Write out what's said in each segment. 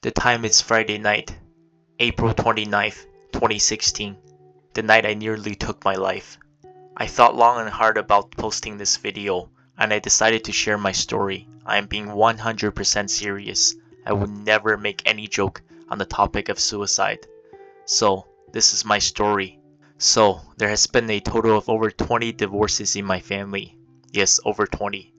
The time is Friday night, April 29th, 2016, the night I nearly took my life. I thought long and hard about posting this video, and I decided to share my story. I am being 100% serious. I would never make any joke on the topic of suicide. So, this is my story. So, there has been a total of over 20 divorces in my family. Yes, over 20.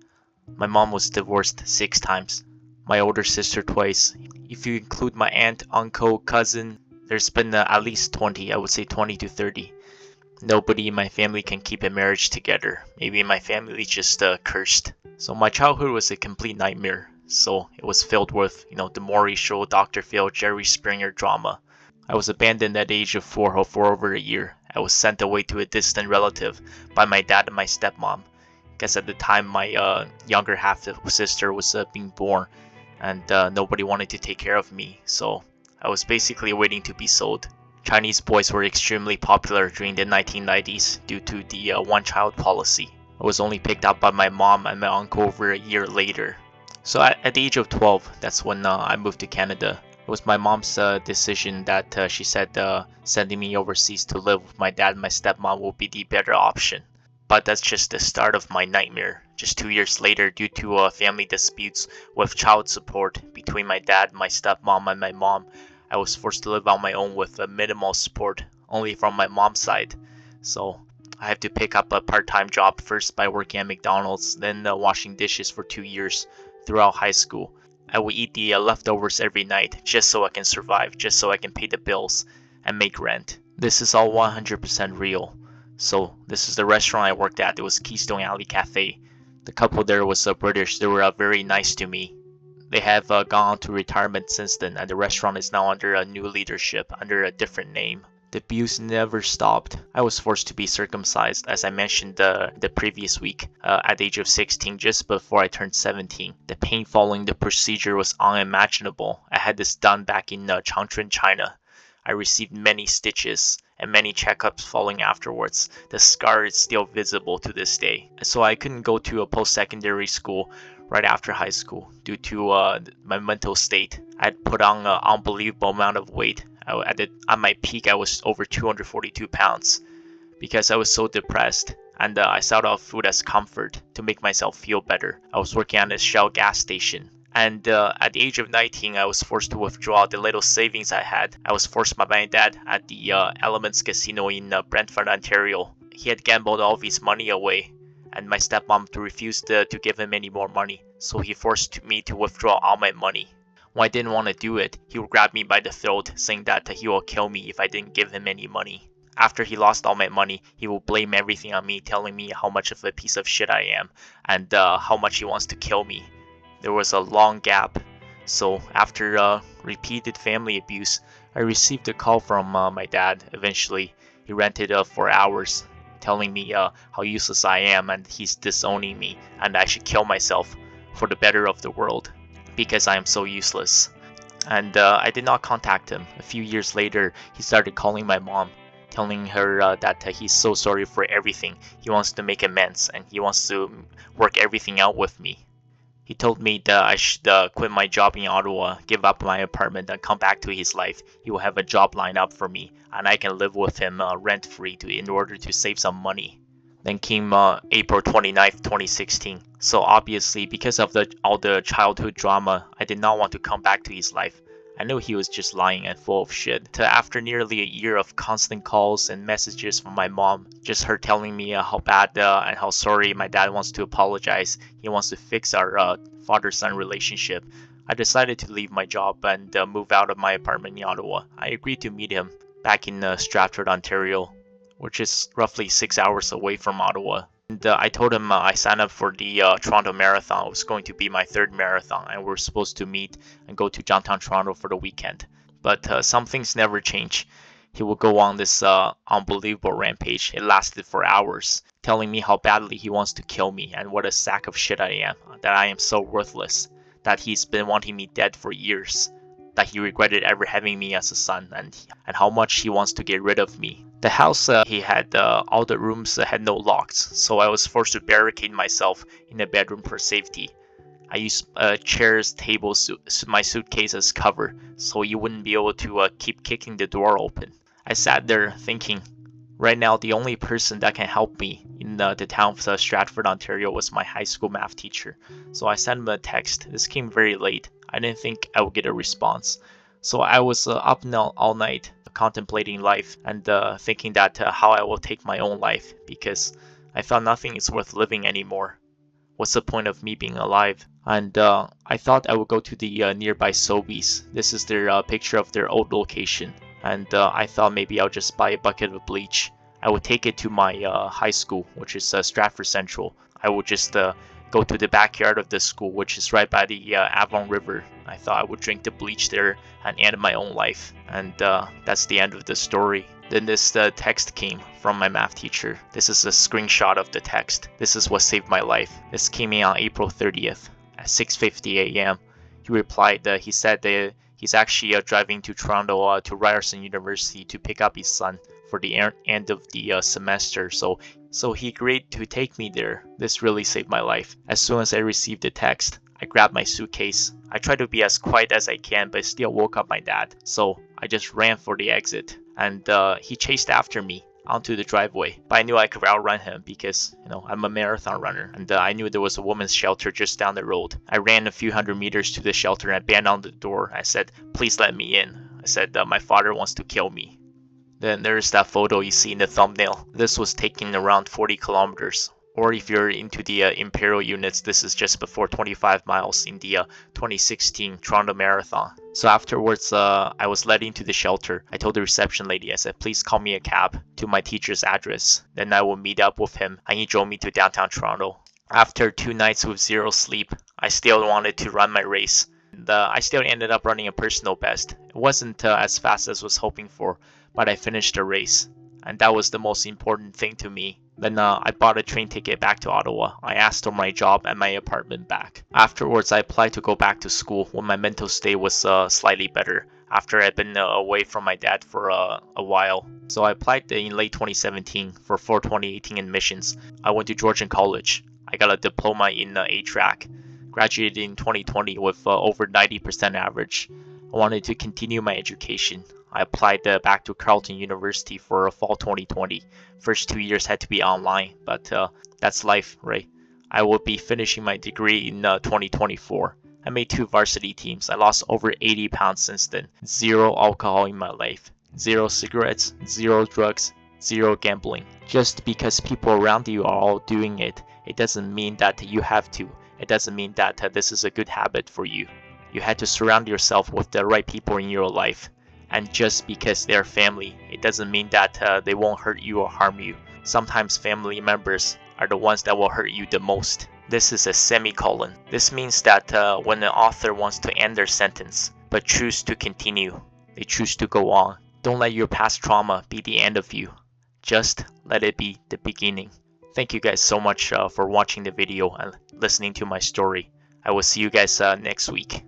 My mom was divorced 6 times. My older sister twice. If you include my aunt, uncle, cousin, there's been at least 20, I would say 20 to 30. Nobody in my family can keep a marriage together. Maybe my family just cursed. So my childhood was a complete nightmare. So it was filled with, the Maury Show, Dr. Phil, Jerry Springer drama. I was abandoned at the age of 4 for over a year. I was sent away to a distant relative by my dad and my stepmom. Because at the time my younger half sister was being born, and nobody wanted to take care of me, so I was basically waiting to be sold. Chinese boys were extremely popular during the 1990s due to the one-child policy. I was only picked up by my mom and my uncle over a year later. So at the age of 12, that's when I moved to Canada. It was my mom's decision that she said sending me overseas to live with my dad and my stepmom will be the better option. But that's just the start of my nightmare. Just 2 years later, due to family disputes with child support between my dad, my stepmom, and my mom, I was forced to live on my own with minimal support, only from my mom's side. So I had to pick up a part-time job, first by working at McDonald's, then washing dishes for 2 years throughout high school. I would eat the leftovers every night just so I can survive, just so I can pay the bills and make rent. This is all 100% real. So this is the restaurant I worked at. It was Keystone Alley Cafe. The couple there was British. They were very nice to me. They have gone on to retirement since then, and the restaurant is now under a new leadership, under a different name. The abuse never stopped. I was forced to be circumcised, as I mentioned the previous week, at the age of 16, just before I turned 17. The pain following the procedure was unimaginable. I had this done back in Changchun, China. I received many stitches and many checkups following afterwards. The scar is still visible to this day. So I couldn't go to a post-secondary school right after high school due to my mental state. I had put on an unbelievable amount of weight. At my peak, I was over 242 pounds because I was so depressed. And I sought out food as comfort to make myself feel better. I was working at a Shell gas station. And at the age of 19, I was forced to withdraw the little savings I had. I was forced by my dad at the Elements Casino in Brantford, Ontario. He had gambled all of his money away, and my stepmom refused to give him any more money, so he forced me to withdraw all my money. When I didn't want to do it, he would grab me by the throat, saying that he will kill me if I didn't give him any money. After he lost all my money, he will blame everything on me, telling me how much of a piece of shit I am, and how much he wants to kill me. There was a long gap, so after repeated family abuse, I received a call from my dad. Eventually, he ranted for hours, telling me how useless I am and he's disowning me and I should kill myself for the better of the world because I am so useless. And I did not contact him. A few years later, he started calling my mom, telling her that he's so sorry for everything. He wants to make amends and he wants to work everything out with me. He told me that I should quit my job in Ottawa, give up my apartment, and come back to his life. He will have a job lined up for me, and I can live with him rent-free in order to save some money. Then came April 29th, 2016. So obviously, because of all the childhood drama, I did not want to come back to his life. I knew he was just lying and full of shit. After nearly a year of constant calls and messages from my mom, just her telling me how bad and how sorry my dad wants to apologize, he wants to fix our father-son relationship, I decided to leave my job and move out of my apartment in Ottawa. I agreed to meet him back in Stratford, Ontario, which is roughly 6 hours away from Ottawa. And I told him I signed up for the Toronto Marathon. It was going to be my 3rd marathon, and we're supposed to meet and go to downtown Toronto for the weekend. But some things never change. He would go on this unbelievable rampage. It lasted for hours, telling me how badly he wants to kill me and what a sack of shit I am, that I am so worthless, that he's been wanting me dead for years, that he regretted ever having me as a son, and how much he wants to get rid of me. The house he had, all the rooms had no locks, so I was forced to barricade myself in a bedroom for safety. I used chairs, tables, my suitcase as cover, so you wouldn't be able to keep kicking the door open. I sat there thinking, right now the only person that can help me in the town of Stratford, Ontario was my high school math teacher. So I sent him a text. This came very late. I didn't think I would get a response. So I was up all night contemplating life and thinking that how I will take my own life, because I thought nothing is worth living anymore. What's the point of me being alive? And I thought I would go to the nearby Sobeys. This is their picture of their old location. And I thought maybe I'll just buy a bucket of bleach. I would take it to my high school, which is Stratford Central. I would just go to the backyard of the school, which is right by the Avon River. I thought I would drink the bleach there and end my own life. And that's the end of the story. Then this text came from my math teacher. This is a screenshot of the text. This is what saved my life. This came in on April 30th at 6:50 a.m. He replied that he said that he's actually driving to Toronto to Ryerson University to pick up his son for the end of the semester. So he agreed to take me there. This really saved my life. As soon as I received the text, I grabbed my suitcase. I tried to be as quiet as I can, but still woke up my dad. So I just ran for the exit. And he chased after me onto the driveway. But I knew I could outrun him because, I'm a marathon runner. And I knew there was a women's shelter just down the road. I ran a few hundred meters to the shelter and I banged on the door. I said, "Please let me in." I said, "My father wants to kill me." Then there's that photo you see in the thumbnail. This was taken around 40 kilometers. Or if you're into the imperial units, this is just before 25 miles in the 2016 Toronto Marathon. So afterwards, I was led into the shelter. I told the reception lady, I said, "Please call me a cab to my teacher's address. Then I will meet up with him." And he drove me to downtown Toronto. After 2 nights with zero sleep, I still wanted to run my race. And, I still ended up running a personal best. It wasn't as fast as I was hoping for, but I finished the race. And that was the most important thing to me. Then I bought a train ticket back to Ottawa. I asked for my job and my apartment back. Afterwards, I applied to go back to school when my mental state was slightly better, after I'd been away from my dad for a while. So I applied in late 2017 for 2018 admissions. I went to Georgian College. I got a diploma in A-Track. Graduated in 2020 with over 90% average. I wanted to continue my education. I applied back to Carleton University for fall 2020. First 2 years had to be online, but that's life, right? I will be finishing my degree in 2024. I made 2 varsity teams. I lost over 80 pounds since then. 0 alcohol in my life. 0 cigarettes, 0 drugs, 0 gambling. Just because people around you are all doing it, it doesn't mean that you have to. It doesn't mean that this is a good habit for you. You had to surround yourself with the right people in your life. And just because they're family, it doesn't mean that they won't hurt you or harm you. Sometimes family members are the ones that will hurt you the most. This is a semicolon. This means that when an author wants to end their sentence, but choose to continue, they choose to go on. Don't let your past trauma be the end of you. Just let it be the beginning. Thank you guys so much for watching the video and listening to my story. I will see you guys next week.